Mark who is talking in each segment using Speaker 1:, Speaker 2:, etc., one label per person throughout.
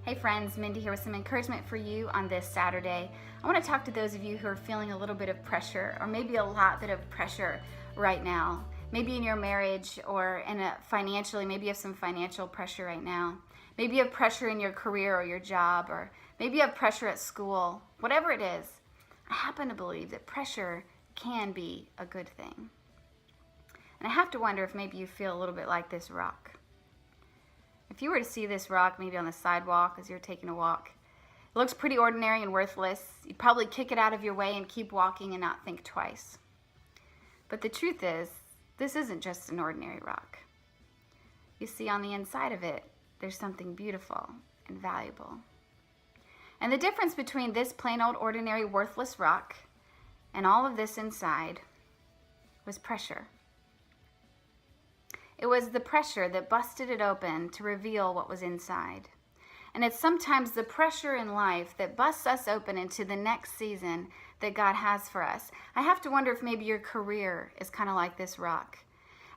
Speaker 1: Hey friends, Mindy here with some encouragement for you on this Saturday. I want to talk to those of you who are feeling a little bit of pressure, or maybe a lot bit of pressure right now. Maybe in your marriage or financially, maybe you have some financial pressure right now. Maybe you have pressure in your career or your job, or maybe you have pressure at school. Whatever it is, I happen to believe that pressure can be a good thing. And I have to wonder if maybe you feel a little bit like this rock. If you were to see this rock maybe on the sidewalk as you're taking a walk, it looks pretty ordinary and worthless. You'd probably kick it out of your way and keep walking and not think twice. But the truth is, this isn't just an ordinary rock. You see, on the inside of it, there's something beautiful and valuable. And the difference between this plain old ordinary worthless rock and all of this inside was pressure. It was the pressure that busted it open to reveal what was inside. And it's sometimes the pressure in life that busts us open into the next season that God has for us. I have to wonder if maybe your career is kind of like this rock.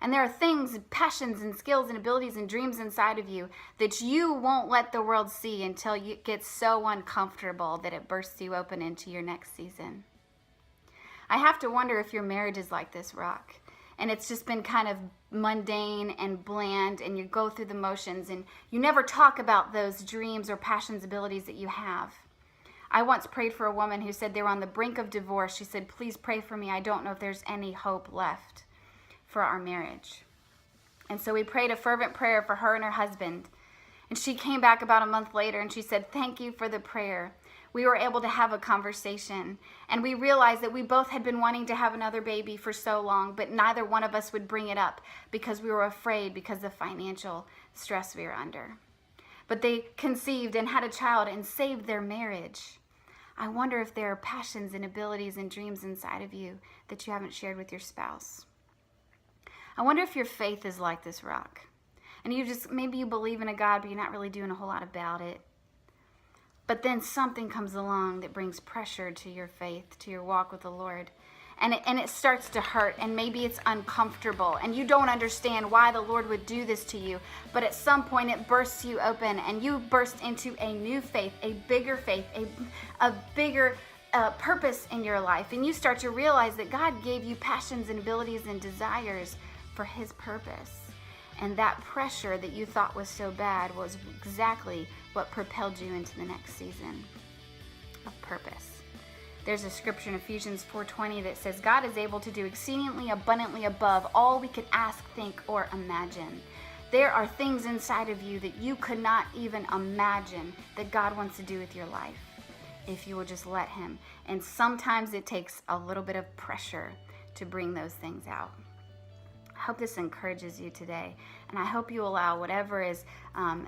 Speaker 1: And there are things, passions and skills and abilities and dreams inside of you that you won't let the world see until you get so uncomfortable that it bursts you open into your next season. I have to wonder if your marriage is like this rock. And it's just been kind of mundane and bland, and you go through the motions, and you never talk about those dreams or passions, abilities that you have. I once prayed for a woman who said they were on the brink of divorce. She said, "Please pray for me. I don't know if there's any hope left for our marriage." And so we prayed a fervent prayer for her and her husband. And she came back about a month later, and she said, "Thank you for the prayer." We were able to have a conversation, and we realized that we both had been wanting to have another baby for so long, but neither one of us would bring it up because we were afraid because of the financial stress we were under. But they conceived and had a child and saved their marriage. I wonder if there are passions and abilities and dreams inside of you that you haven't shared with your spouse. I wonder if your faith is like this rock, and maybe you believe in a God, but you're not really doing a whole lot about it. But then something comes along that brings pressure to your faith, to your walk with the Lord. And it starts to hurt, and maybe it's uncomfortable, and you don't understand why the Lord would do this to you. But at some point it bursts you open, and you burst into a new faith, a bigger purpose in your life. And you start to realize that God gave you passions and abilities and desires for His purpose. And that pressure that you thought was so bad was exactly what propelled you into the next season of purpose. There's a scripture in Ephesians 4:20 that says, God is able to do exceedingly abundantly above all we could ask, think, or imagine. There are things inside of you that you could not even imagine that God wants to do with your life if you will just let Him. And sometimes it takes a little bit of pressure to bring those things out. I hope this encourages you today, and I hope you allow whatever is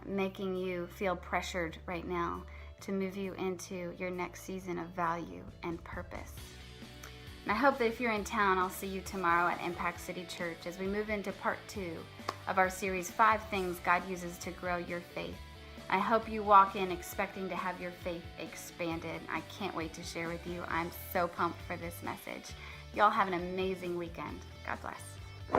Speaker 1: making you feel pressured right now to move you into your next season of value and purpose. And I hope that if you're in town, I'll see you tomorrow at Impact City Church as we move into part 2 of our series, 5 Things God Uses to Grow Your Faith. I hope you walk in expecting to have your faith expanded. I can't wait to share with you. I'm so pumped for this message. Y'all have an amazing weekend. God bless.